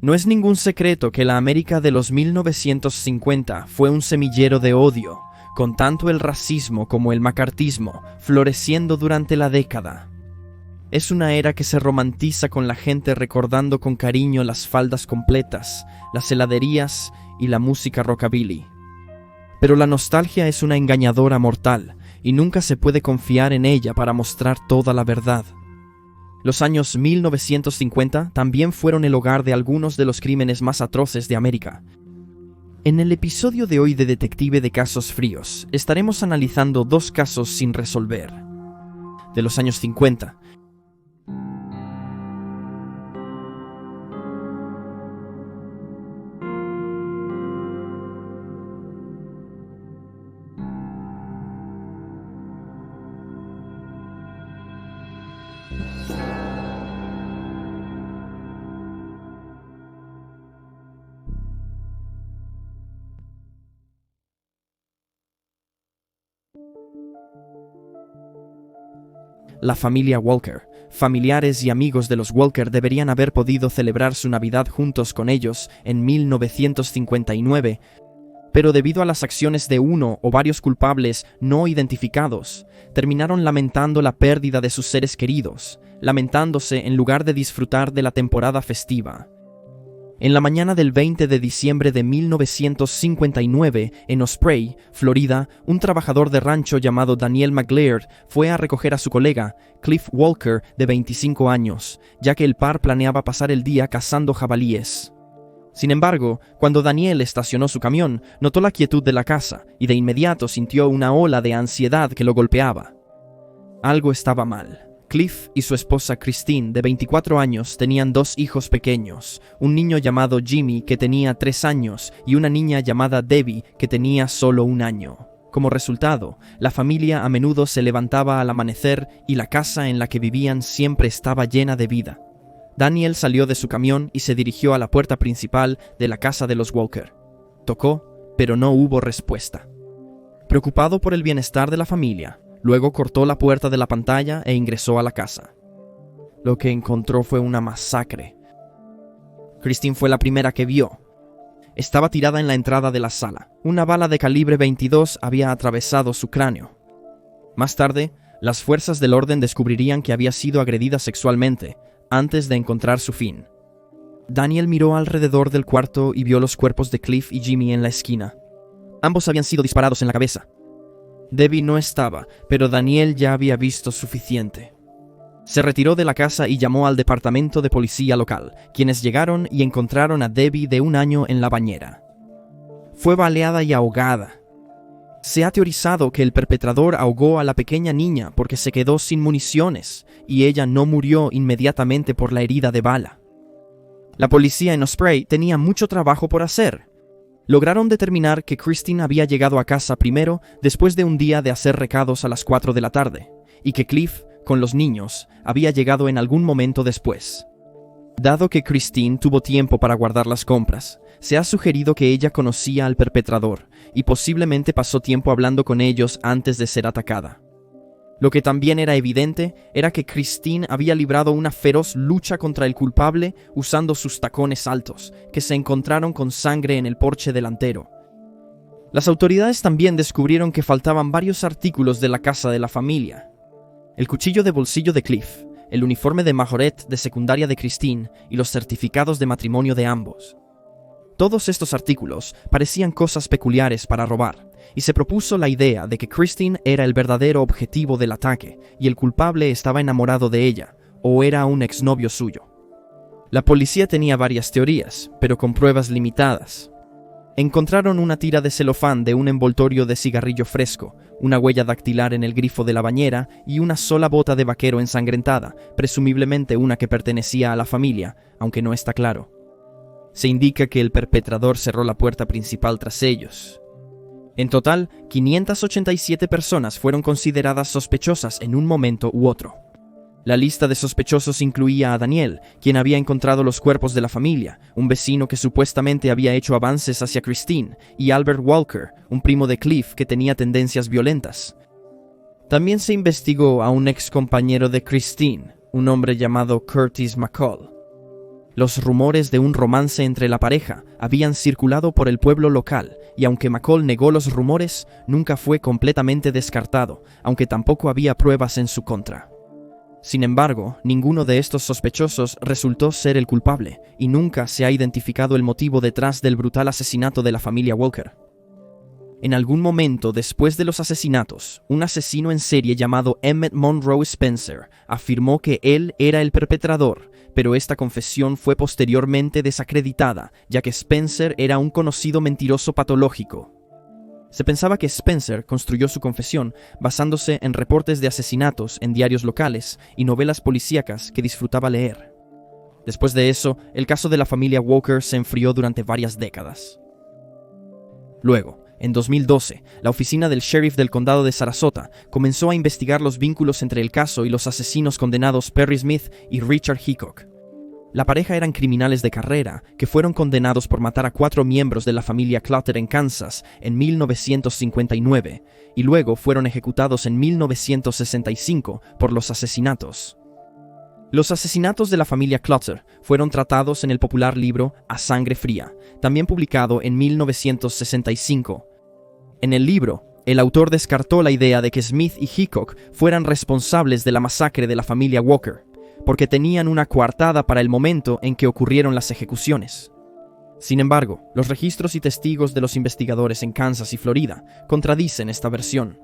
No es ningún secreto que la América de los 1950 fue un semillero de odio, con tanto el racismo como el macartismo floreciendo durante la década. Es una era que se romantiza con la gente recordando con cariño las faldas completas, las heladerías y la música rockabilly. Pero la nostalgia es una engañadora mortal y nunca se puede confiar en ella para mostrar toda la verdad. Los años 1950 también fueron el hogar de algunos de los crímenes más atroces de América. En el episodio de hoy de Detective de Casos Fríos, estaremos analizando dos casos sin resolver. De los años 50. La familia Walker. Familiares y amigos de los Walker deberían haber podido celebrar su Navidad juntos con ellos en 1959, pero debido a las acciones de uno o varios culpables no identificados, terminaron lamentando la pérdida de sus seres queridos, lamentándose en lugar de disfrutar de la temporada festiva. En la mañana del 20 de diciembre de 1959, en Osprey, Florida, un trabajador de rancho llamado Daniel McLeod fue a recoger a su colega, Cliff Walker, de 25 años, ya que el par planeaba pasar el día cazando jabalíes. Sin embargo, cuando Daniel estacionó su camión, notó la quietud de la casa y de inmediato sintió una ola de ansiedad que lo golpeaba. Algo estaba mal. Cliff y su esposa Christine, de 24 años, tenían dos hijos pequeños, un niño llamado Jimmy, que tenía 3 años, y una niña llamada Debbie, que tenía solo 1 año. Como resultado, la familia a menudo se levantaba al amanecer y la casa en la que vivían siempre estaba llena de vida. Daniel salió de su camión y se dirigió a la puerta principal de la casa de los Walker. Tocó, pero no hubo respuesta. Preocupado por el bienestar de la familia, luego cortó la puerta de la pantalla e ingresó a la casa. Lo que encontró fue una masacre. Christine fue la primera que vio. Estaba tirada en la entrada de la sala. Una bala de calibre 22 había atravesado su cráneo. Más tarde, las fuerzas del orden descubrirían que había sido agredida sexualmente, antes de encontrar su fin. Daniel miró alrededor del cuarto y vio los cuerpos de Cliff y Jimmy en la esquina. Ambos habían sido disparados en la cabeza. Debbie no estaba, pero Daniel ya había visto suficiente. Se retiró de la casa y llamó al departamento de policía local, quienes llegaron y encontraron a Debbie de 1 año en la bañera. Fue baleada y ahogada. Se ha teorizado que el perpetrador ahogó a la pequeña niña porque se quedó sin municiones y ella no murió inmediatamente por la herida de bala. La policía en Osprey tenía mucho trabajo por hacer. Lograron determinar que Christine había llegado a casa primero después de un día de hacer recados a las 4 de la tarde, y que Cliff, con los niños, había llegado en algún momento después. Dado que Christine tuvo tiempo para guardar las compras, se ha sugerido que ella conocía al perpetrador y posiblemente pasó tiempo hablando con ellos antes de ser atacada. Lo que también era evidente era que Christine había librado una feroz lucha contra el culpable usando sus tacones altos, que se encontraron con sangre en el porche delantero. Las autoridades también descubrieron que faltaban varios artículos de la casa de la familia. El cuchillo de bolsillo de Cliff, el uniforme de majorette de secundaria de Christine y los certificados de matrimonio de ambos. Todos estos artículos parecían cosas peculiares para robar, y se propuso la idea de que Christine era el verdadero objetivo del ataque y el culpable estaba enamorado de ella, o era un exnovio suyo. La policía tenía varias teorías, pero con pruebas limitadas. Encontraron una tira de celofán de un envoltorio de cigarrillo fresco, una huella dactilar en el grifo de la bañera y una sola bota de vaquero ensangrentada, presumiblemente una que pertenecía a la familia, aunque no está claro. Se indica que el perpetrador cerró la puerta principal tras ellos. En total, 587 personas fueron consideradas sospechosas en un momento u otro. La lista de sospechosos incluía a Daniel, quien había encontrado los cuerpos de la familia, un vecino que supuestamente había hecho avances hacia Christine, y Albert Walker, un primo de Cliff que tenía tendencias violentas. También se investigó a un ex compañero de Christine, un hombre llamado Curtis McCall. Los rumores de un romance entre la pareja habían circulado por el pueblo local, y aunque McCall negó los rumores, nunca fue completamente descartado, aunque tampoco había pruebas en su contra. Sin embargo, ninguno de estos sospechosos resultó ser el culpable, y nunca se ha identificado el motivo detrás del brutal asesinato de la familia Walker. En algún momento después de los asesinatos, un asesino en serie llamado Emmett Monroe Spencer afirmó que él era el perpetrador, pero esta confesión fue posteriormente desacreditada, ya que Spencer era un conocido mentiroso patológico. Se pensaba que Spencer construyó su confesión basándose en reportes de asesinatos en diarios locales y novelas policíacas que disfrutaba leer. Después de eso, el caso de la familia Walker se enfrió durante varias décadas. Luego, en 2012, la oficina del sheriff del condado de Sarasota comenzó a investigar los vínculos entre el caso y los asesinos condenados Perry Smith y Richard Hickok. La pareja eran criminales de carrera que fueron condenados por matar a 4 miembros de la familia Clutter en Kansas en 1959 y luego fueron ejecutados en 1965 por los asesinatos. Los asesinatos de la familia Clutter fueron tratados en el popular libro A Sangre Fría, también publicado en 1965. En el libro, el autor descartó la idea de que Smith y Hickok fueran responsables de la masacre de la familia Walker, porque tenían una coartada para el momento en que ocurrieron las ejecuciones. Sin embargo, los registros y testigos de los investigadores en Kansas y Florida contradicen esta versión.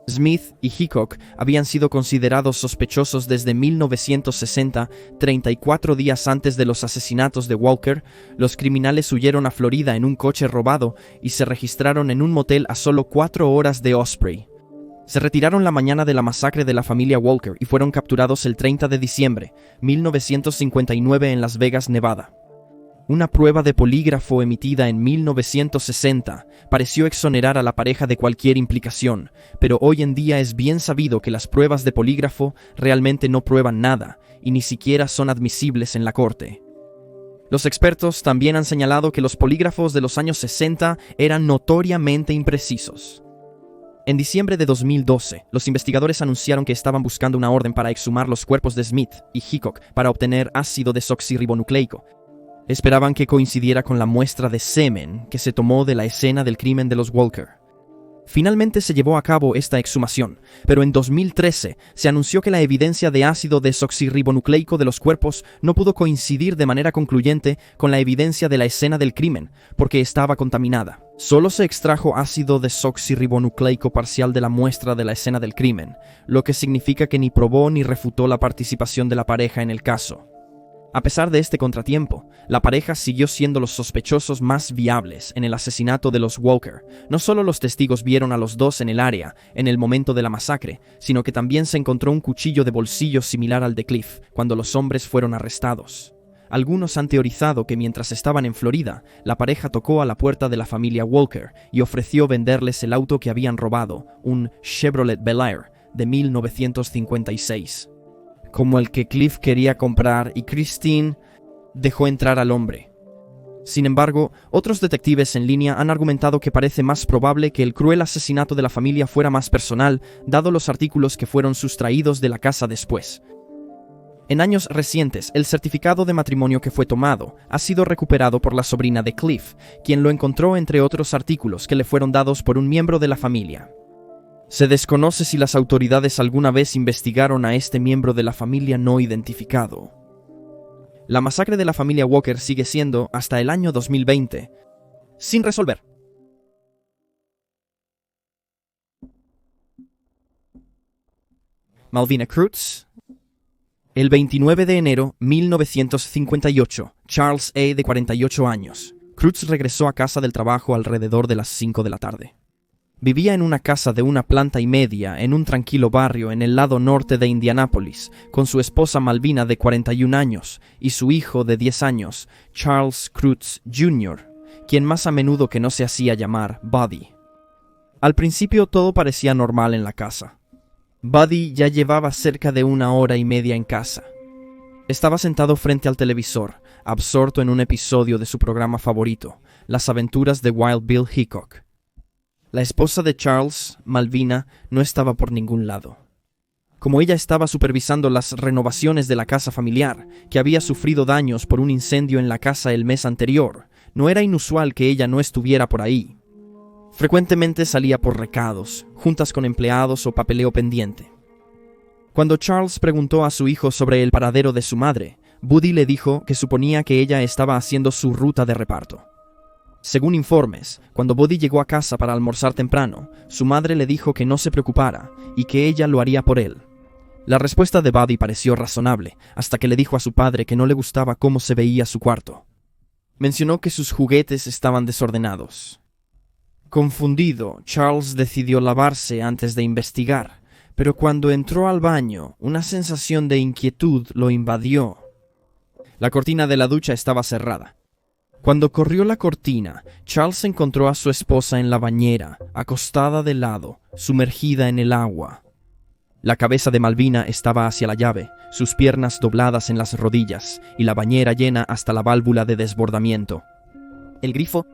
Smith y Hickok habían sido considerados sospechosos desde 1960, 34 días antes de los asesinatos de Walker. Los criminales huyeron a Florida en un coche robado y se registraron en un motel a solo 4 horas de Osprey. Se retiraron la mañana de la masacre de la familia Walker y fueron capturados el 30 de diciembre, 1959 en Las Vegas, Nevada. Una prueba de polígrafo emitida en 1960 pareció exonerar a la pareja de cualquier implicación, pero hoy en día es bien sabido que las pruebas de polígrafo realmente no prueban nada y ni siquiera son admisibles en la corte. Los expertos también han señalado que los polígrafos de los años 60 eran notoriamente imprecisos. En diciembre de 2012, los investigadores anunciaron que estaban buscando una orden para exhumar los cuerpos de Smith y Hickok para obtener ácido desoxirribonucleico. Esperaban que coincidiera con la muestra de semen que se tomó de la escena del crimen de los Walker. Finalmente se llevó a cabo esta exhumación, pero en 2013 se anunció que la evidencia de ácido desoxirribonucleico de los cuerpos no pudo coincidir de manera concluyente con la evidencia de la escena del crimen, porque estaba contaminada. Solo se extrajo ácido desoxirribonucleico parcial de la muestra de la escena del crimen, lo que significa que ni probó ni refutó la participación de la pareja en el caso. A pesar de este contratiempo, la pareja siguió siendo los sospechosos más viables en el asesinato de los Walker. No solo los testigos vieron a los dos en el área en el momento de la masacre, sino que también se encontró un cuchillo de bolsillo similar al de Cliff cuando los hombres fueron arrestados. Algunos han teorizado que mientras estaban en Florida, la pareja tocó a la puerta de la familia Walker y ofreció venderles el auto que habían robado, un Chevrolet Bel Air de 1956. Como el que Cliff quería comprar y Christine dejó entrar al hombre. Sin embargo, otros detectives en línea han argumentado que parece más probable que el cruel asesinato de la familia fuera más personal, dado los artículos que fueron sustraídos de la casa después. En años recientes, el certificado de matrimonio que fue tomado ha sido recuperado por la sobrina de Cliff, quien lo encontró entre otros artículos que le fueron dados por un miembro de la familia. Se desconoce si las autoridades alguna vez investigaron a este miembro de la familia no identificado. La masacre de la familia Walker sigue siendo, hasta el año 2020, sin resolver. Malvina Cruz. El 29 de enero de 1958, Charles A., de 48 años. Cruz regresó a casa del trabajo alrededor de las 5 de la tarde. Vivía en una casa de 1 planta y media en un tranquilo barrio en el lado norte de Indianápolis, con su esposa Malvina de 41 años y su hijo de 10 años, Charles Cruz Jr., quien más a menudo que no se hacía llamar Buddy. Al principio todo parecía normal en la casa. Buddy ya llevaba cerca de 1 hora y media en casa. Estaba sentado frente al televisor, absorto en un episodio de su programa favorito, Las aventuras de Wild Bill Hickok. La esposa de Charles, Malvina, no estaba por ningún lado. Como ella estaba supervisando las renovaciones de la casa familiar, que había sufrido daños por un incendio en la casa el mes anterior, no era inusual que ella no estuviera por ahí. Frecuentemente salía por recados, juntas con empleados o papeleo pendiente. Cuando Charles preguntó a su hijo sobre el paradero de su madre, Buddy le dijo que suponía que ella estaba haciendo su ruta de reparto. Según informes, cuando Buddy llegó a casa para almorzar temprano, su madre le dijo que no se preocupara y que ella lo haría por él. La respuesta de Buddy pareció razonable, hasta que le dijo a su padre que no le gustaba cómo se veía su cuarto. Mencionó que sus juguetes estaban desordenados. Confundido, Charles decidió lavarse antes de investigar, pero cuando entró al baño, una sensación de inquietud lo invadió. La cortina de la ducha estaba cerrada. Cuando corrió la cortina, Charles encontró a su esposa en la bañera, acostada de lado, sumergida en el agua. La cabeza de Malvina estaba hacia la llave, sus piernas dobladas en las rodillas y la bañera llena hasta la válvula de desbordamiento. El grifo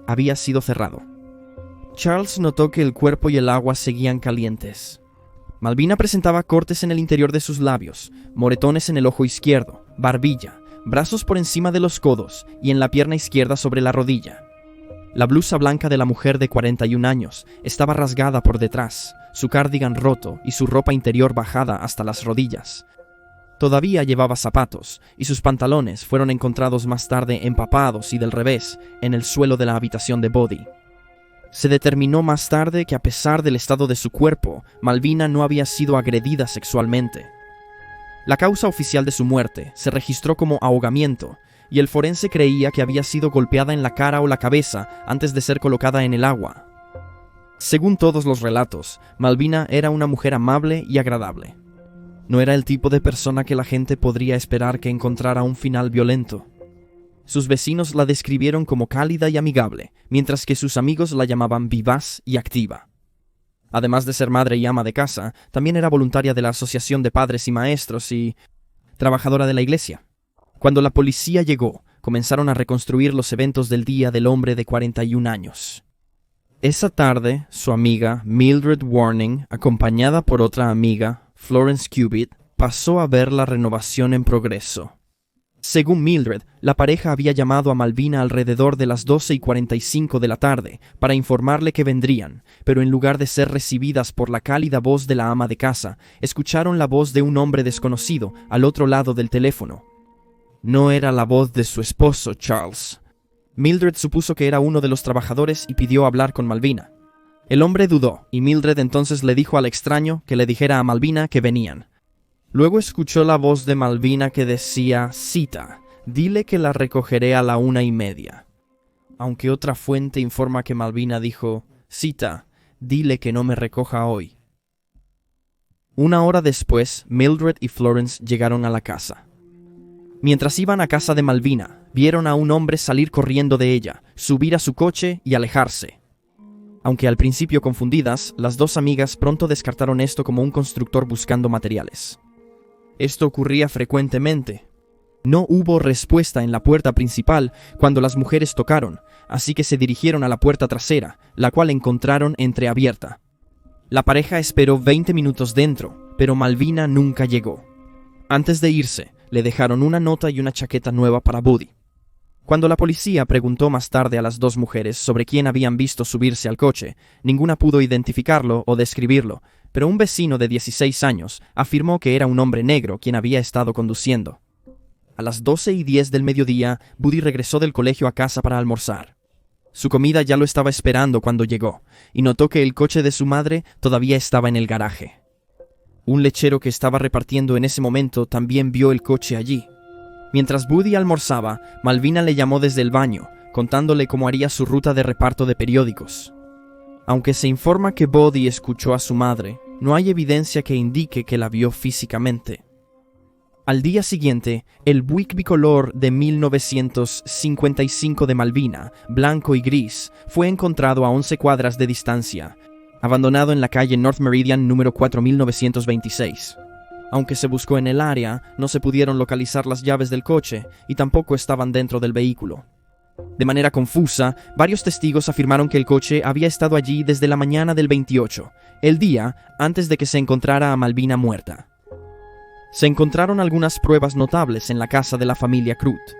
había sido cerrado. Charles notó que el cuerpo y el agua seguían calientes. Malvina presentaba cortes en el interior de sus labios, moretones en el ojo izquierdo, barbilla, brazos por encima de los codos y en la pierna izquierda sobre la rodilla. La blusa blanca de la mujer de 41 años estaba rasgada por detrás, su cardigan roto y su ropa interior bajada hasta las rodillas. Todavía llevaba zapatos, y sus pantalones fueron encontrados más tarde empapados y del revés en el suelo de la habitación de Buddy. Se determinó más tarde que a pesar del estado de su cuerpo, Malvina no había sido agredida sexualmente. La causa oficial de su muerte se registró como ahogamiento, y el forense creía que había sido golpeada en la cara o la cabeza antes de ser colocada en el agua. Según todos los relatos, Malvina era una mujer amable y agradable. No era el tipo de persona que la gente podría esperar que encontrara un final violento. Sus vecinos la describieron como cálida y amigable, mientras que sus amigos la llamaban vivaz y activa. Además de ser madre y ama de casa, también era voluntaria de la Asociación de Padres y Maestros y trabajadora de la iglesia. Cuando la policía llegó, comenzaron a reconstruir los eventos del día del hombre de 41 años. Esa tarde, su amiga Mildred Warning, acompañada por otra amiga, Florence Cubitt, pasó a ver la renovación en progreso. Según Mildred, la pareja había llamado a Malvina alrededor de las 12:45 de la tarde para informarle que vendrían, pero en lugar de ser recibidas por la cálida voz de la ama de casa, escucharon la voz de un hombre desconocido al otro lado del teléfono. No era la voz de su esposo, Charles. Mildred supuso que era uno de los trabajadores y pidió hablar con Malvina. El hombre dudó, y Mildred entonces le dijo al extraño que le dijera a Malvina que venían. Luego escuchó la voz de Malvina que decía: «Cita, dile que la recogeré a la 1:30». Aunque otra fuente informa que Malvina dijo: «Cita, dile que no me recoja hoy». Una hora después, Mildred y Florence llegaron a la casa. Mientras iban a casa de Malvina, vieron a un hombre salir corriendo de ella, subir a su coche y alejarse. Aunque al principio confundidas, las dos amigas pronto descartaron esto como un constructor buscando materiales. Esto ocurría frecuentemente. No hubo respuesta en la puerta principal cuando las mujeres tocaron, así que se dirigieron a la puerta trasera, la cual encontraron entreabierta. La pareja esperó 20 minutos dentro, pero Malvina nunca llegó. Antes de irse, le dejaron una nota y una chaqueta nueva para Buddy. Cuando la policía preguntó más tarde a las dos mujeres sobre quién habían visto subirse al coche, ninguna pudo identificarlo o describirlo, pero un vecino de 16 años afirmó que era un hombre negro quien había estado conduciendo. A las 12:10 del mediodía, Buddy regresó del colegio a casa para almorzar. Su comida ya lo estaba esperando cuando llegó, y notó que el coche de su madre todavía estaba en el garaje. Un lechero que estaba repartiendo en ese momento también vio el coche allí. Mientras Buddy almorzaba, Malvina le llamó desde el baño, contándole cómo haría su ruta de reparto de periódicos. Aunque se informa que Buddy escuchó a su madre, no hay evidencia que indique que la vio físicamente. Al día siguiente, el Buick bicolor de 1955 de Malvina, blanco y gris, fue encontrado a 11 cuadras de distancia, abandonado en la calle North Meridian número 4926. Aunque se buscó en el área, no se pudieron localizar las llaves del coche y tampoco estaban dentro del vehículo. De manera confusa, varios testigos afirmaron que el coche había estado allí desde la mañana del 28, el día antes de que se encontrara a Malvina muerta. Se encontraron algunas pruebas notables en la casa de la familia Crute.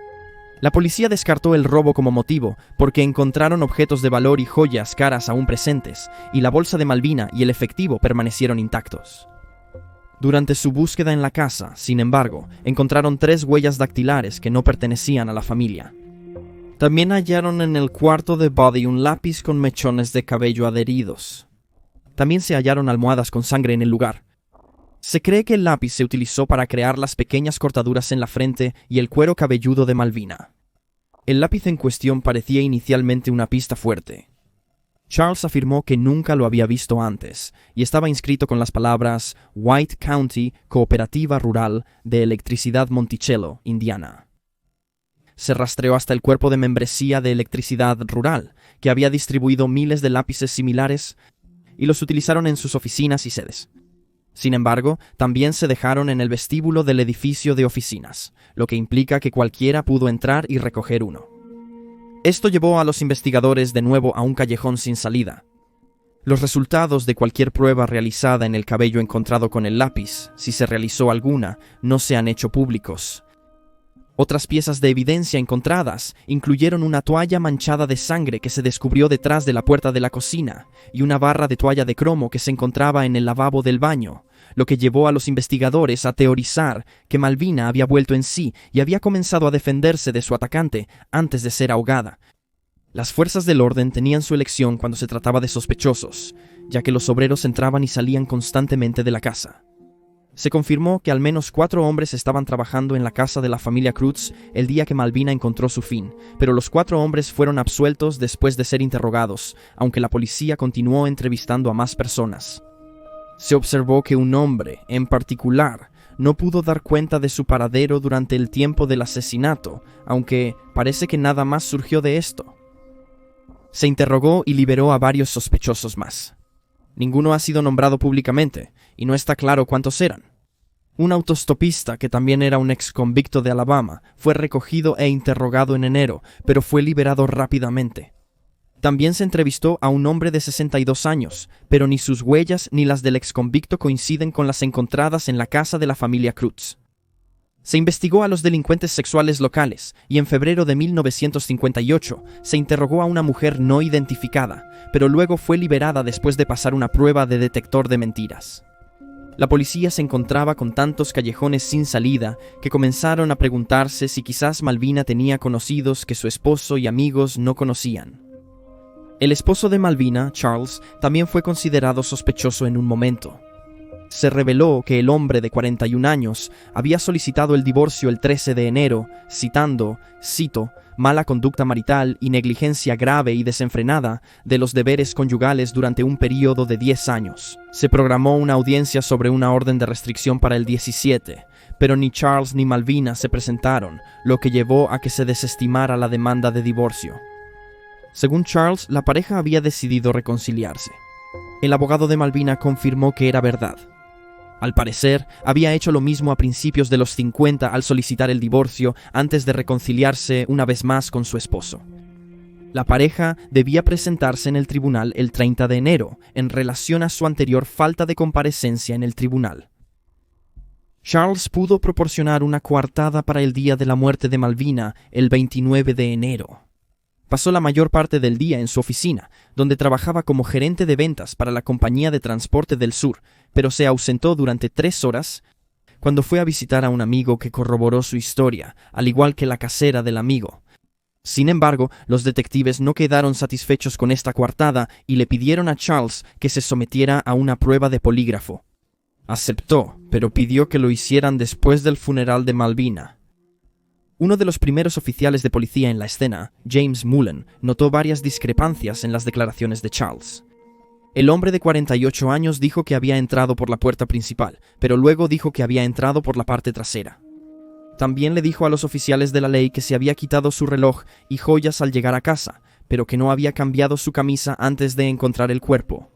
La policía descartó el robo como motivo porque encontraron objetos de valor y joyas caras aún presentes, y la bolsa de Malvina y el efectivo permanecieron intactos. Durante su búsqueda en la casa, sin embargo, encontraron 3 huellas dactilares que no pertenecían a la familia. También hallaron en el cuarto de Buddy un lápiz con mechones de cabello adheridos. También se hallaron almohadas con sangre en el lugar. Se cree que el lápiz se utilizó para crear las pequeñas cortaduras en la frente y el cuero cabelludo de Malvina. El lápiz en cuestión parecía inicialmente una pista fuerte. Charles afirmó que nunca lo había visto antes y estaba inscrito con las palabras White County Cooperativa Rural de Electricidad Monticello, Indiana. Se rastreó hasta el cuerpo de membresía de Electricidad Rural, que había distribuido miles de lápices similares y los utilizaron en sus oficinas y sedes. Sin embargo, también se dejaron en el vestíbulo del edificio de oficinas, lo que implica que cualquiera pudo entrar y recoger uno. Esto llevó a los investigadores de nuevo a un callejón sin salida. Los resultados de cualquier prueba realizada en el cabello encontrado con el lápiz, si se realizó alguna, no se han hecho públicos. Otras piezas de evidencia encontradas incluyeron una toalla manchada de sangre que se descubrió detrás de la puerta de la cocina y una barra de toalla de cromo que se encontraba en el lavabo del baño, lo que llevó a los investigadores a teorizar que Malvina había vuelto en sí y había comenzado a defenderse de su atacante antes de ser ahogada. Las fuerzas del orden tenían su elección cuando se trataba de sospechosos, ya que los obreros entraban y salían constantemente de la casa. Se confirmó que al menos 4 hombres estaban trabajando en la casa de la familia Cruz el día que Malvina encontró su fin, pero los 4 hombres fueron absueltos después de ser interrogados, aunque la policía continuó entrevistando a más personas. Se observó que un hombre, en particular, no pudo dar cuenta de su paradero durante el tiempo del asesinato, aunque parece que nada más surgió de esto. Se interrogó y liberó a varios sospechosos más. Ninguno ha sido nombrado públicamente, y no está claro cuántos eran. Un autostopista, que también era un ex convicto de Alabama, fue recogido e interrogado en enero, pero fue liberado rápidamente. También se entrevistó a un hombre de 62 años, pero ni sus huellas ni las del ex convicto coinciden con las encontradas en la casa de la familia Cruz. Se investigó a los delincuentes sexuales locales y en febrero de 1958 se interrogó a una mujer no identificada, pero luego fue liberada después de pasar una prueba de detector de mentiras. La policía se encontraba con tantos callejones sin salida que comenzaron a preguntarse si quizás Malvina tenía conocidos que su esposo y amigos no conocían. El esposo de Malvina, Charles, también fue considerado sospechoso en un momento. Se reveló que el hombre de 41 años había solicitado el divorcio el 13 de enero, cito, mala conducta marital y negligencia grave y desenfrenada de los deberes conyugales durante un período de 10 años. Se programó una audiencia sobre una orden de restricción para el 17, pero ni Charles ni Malvina se presentaron, lo que llevó a que se desestimara la demanda de divorcio. Según Charles, la pareja había decidido reconciliarse. El abogado de Malvina confirmó que era verdad. Al parecer, había hecho lo mismo a principios de los 50 al solicitar el divorcio antes de reconciliarse una vez más con su esposo. La pareja debía presentarse en el tribunal el 30 de enero, en relación a su anterior falta de comparecencia en el tribunal. Charles pudo proporcionar una coartada para el día de la muerte de Malvina, el 29 de enero. Pasó la mayor parte del día en su oficina, donde trabajaba como gerente de ventas para la compañía de transporte del sur, pero se ausentó durante 3 horas cuando fue a visitar a un amigo que corroboró su historia, al igual que la casera del amigo. Sin embargo, los detectives no quedaron satisfechos con esta coartada y le pidieron a Charles que se sometiera a una prueba de polígrafo. Aceptó, pero pidió que lo hicieran después del funeral de Malvina. Uno de los primeros oficiales de policía en la escena, James Mullen, notó varias discrepancias en las declaraciones de Charles. El hombre de 48 años dijo que había entrado por la puerta principal, pero luego dijo que había entrado por la parte trasera. También le dijo a los oficiales de la ley que se había quitado su reloj y joyas al llegar a casa, pero que no había cambiado su camisa antes de encontrar el cuerpo.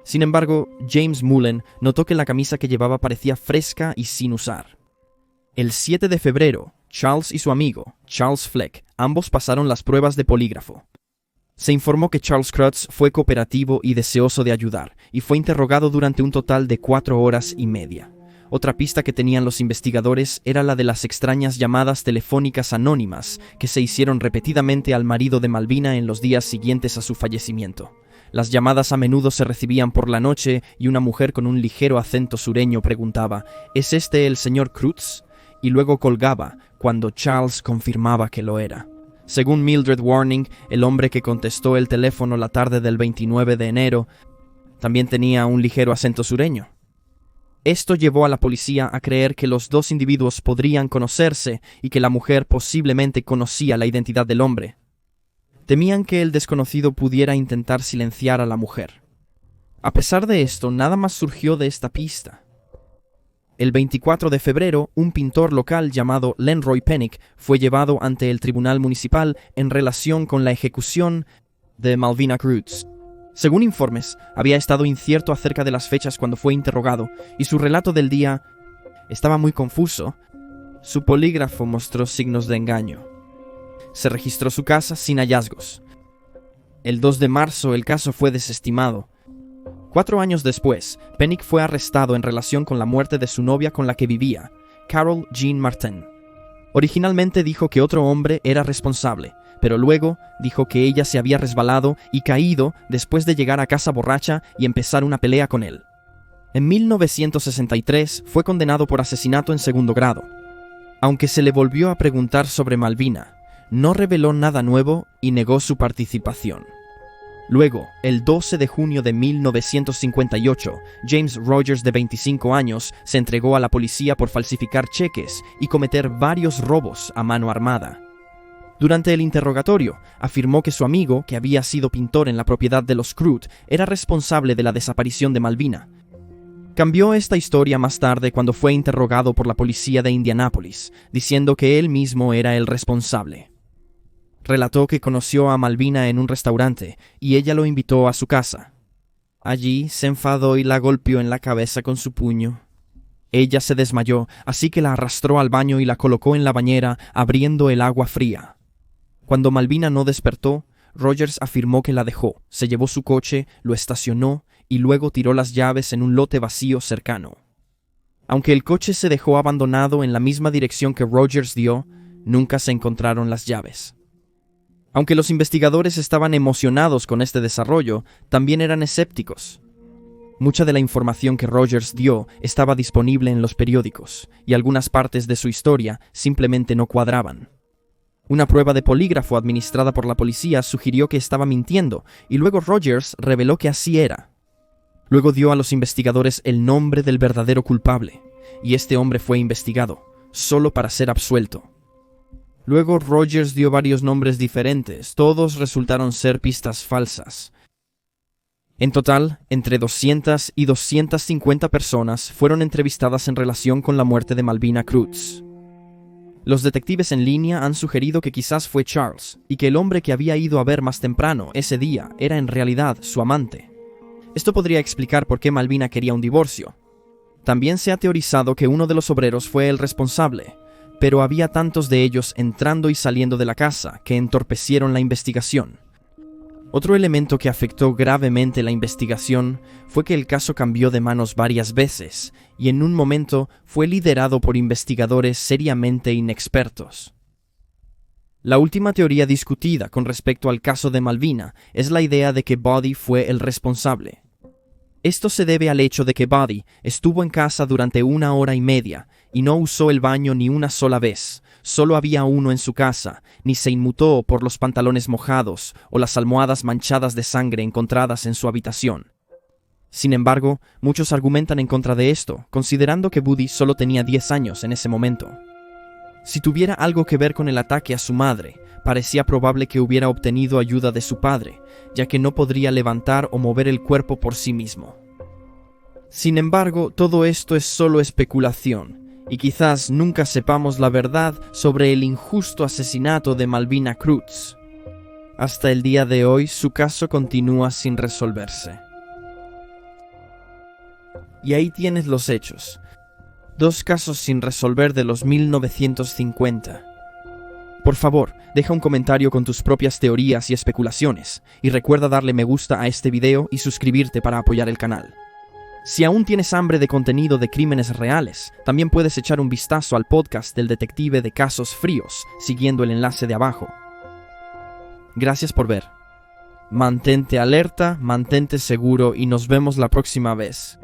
Sin embargo, James Mullen notó que la camisa que llevaba parecía fresca y sin usar. El 7 de febrero, Charles y su amigo, Charles Fleck, ambos pasaron las pruebas de polígrafo. Se informó que Charles Crutz fue cooperativo y deseoso de ayudar, y fue interrogado durante un total de 4 horas y media. Otra pista que tenían los investigadores era la de las extrañas llamadas telefónicas anónimas que se hicieron repetidamente al marido de Malvina en los días siguientes a su fallecimiento. Las llamadas a menudo se recibían por la noche y una mujer con un ligero acento sureño preguntaba: ¿Es este el señor Crutz? Y luego colgaba cuando Charles confirmaba que lo era. Según Mildred Warning, el hombre que contestó el teléfono la tarde del 29 de enero, también tenía un ligero acento sureño. Esto llevó a la policía a creer que los dos individuos podrían conocerse y que la mujer posiblemente conocía la identidad del hombre. Temían que el desconocido pudiera intentar silenciar a la mujer. A pesar de esto, nada más surgió de esta pista. El 24 de febrero, un pintor local llamado Lenroy Pennick fue llevado ante el tribunal municipal en relación con la ejecución de Malvina Crutz. Según informes, había estado incierto acerca de las fechas cuando fue interrogado, y su relato del día estaba muy confuso. Su polígrafo mostró signos de engaño. Se registró su casa sin hallazgos. El 2 de marzo el caso fue desestimado. 4 años después, Pennick fue arrestado en relación con la muerte de su novia con la que vivía, Carol Jean Martin. Originalmente dijo que otro hombre era responsable, pero luego dijo que ella se había resbalado y caído después de llegar a casa borracha y empezar una pelea con él. En 1963 fue condenado por asesinato en segundo grado. Aunque se le volvió a preguntar sobre Malvina, no reveló nada nuevo y negó su participación. Luego, el 12 de junio de 1958, James Rogers, de 25 años, se entregó a la policía por falsificar cheques y cometer varios robos a mano armada. Durante el interrogatorio, afirmó que su amigo, que había sido pintor en la propiedad de los Crutz, era responsable de la desaparición de Malvina. Cambió esta historia más tarde cuando fue interrogado por la policía de Indianápolis, diciendo que él mismo era el responsable. Relató que conoció a Malvina en un restaurante y ella lo invitó a su casa. Allí se enfadó y la golpeó en la cabeza con su puño. Ella se desmayó, así que la arrastró al baño y la colocó en la bañera, abriendo el agua fría. Cuando Malvina no despertó, Rogers afirmó que la dejó, se llevó su coche, lo estacionó y luego tiró las llaves en un lote vacío cercano. Aunque el coche se dejó abandonado en la misma dirección que Rogers dio, nunca se encontraron las llaves. Aunque los investigadores estaban emocionados con este desarrollo, también eran escépticos. Mucha de la información que Rogers dio estaba disponible en los periódicos, y algunas partes de su historia simplemente no cuadraban. Una prueba de polígrafo administrada por la policía sugirió que estaba mintiendo, y luego Rogers reveló que así era. Luego dio a los investigadores el nombre del verdadero culpable, y este hombre fue investigado, solo para ser absuelto. Luego Rogers dio varios nombres diferentes, todos resultaron ser pistas falsas. En total, entre 200 y 250 personas fueron entrevistadas en relación con la muerte de Malvina Crutz. Los detectives en línea han sugerido que quizás fue Charles, y que el hombre que había ido a ver más temprano ese día era en realidad su amante. Esto podría explicar por qué Malvina quería un divorcio. También se ha teorizado que uno de los obreros fue el responsable, pero había tantos de ellos entrando y saliendo de la casa que entorpecieron la investigación. Otro elemento que afectó gravemente la investigación fue que el caso cambió de manos varias veces y en un momento fue liderado por investigadores seriamente inexpertos. La última teoría discutida con respecto al caso de Malvina es la idea de que Buddy fue el responsable. Esto se debe al hecho de que Buddy estuvo en casa durante 1 hora y media y no usó el baño ni una sola vez. Solo había uno en su casa, ni se inmutó por los pantalones mojados o las almohadas manchadas de sangre encontradas en su habitación. Sin embargo, muchos argumentan en contra de esto, considerando que Buddy solo tenía 10 años en ese momento. Si tuviera algo que ver con el ataque a su madre, parecía probable que hubiera obtenido ayuda de su padre, ya que no podría levantar o mover el cuerpo por sí mismo. Sin embargo, todo esto es solo especulación, y quizás nunca sepamos la verdad sobre el injusto asesinato de Malvina Crutz. Hasta el día de hoy, su caso continúa sin resolverse. Y ahí tienes los hechos. 2 casos sin resolver de los 1950. Por favor, deja un comentario con tus propias teorías y especulaciones, y recuerda darle me gusta a este video y suscribirte para apoyar el canal. Si aún tienes hambre de contenido de crímenes reales, también puedes echar un vistazo al podcast del detective de Casos Fríos, siguiendo el enlace de abajo. Gracias por ver. Mantente alerta, mantente seguro y nos vemos la próxima vez.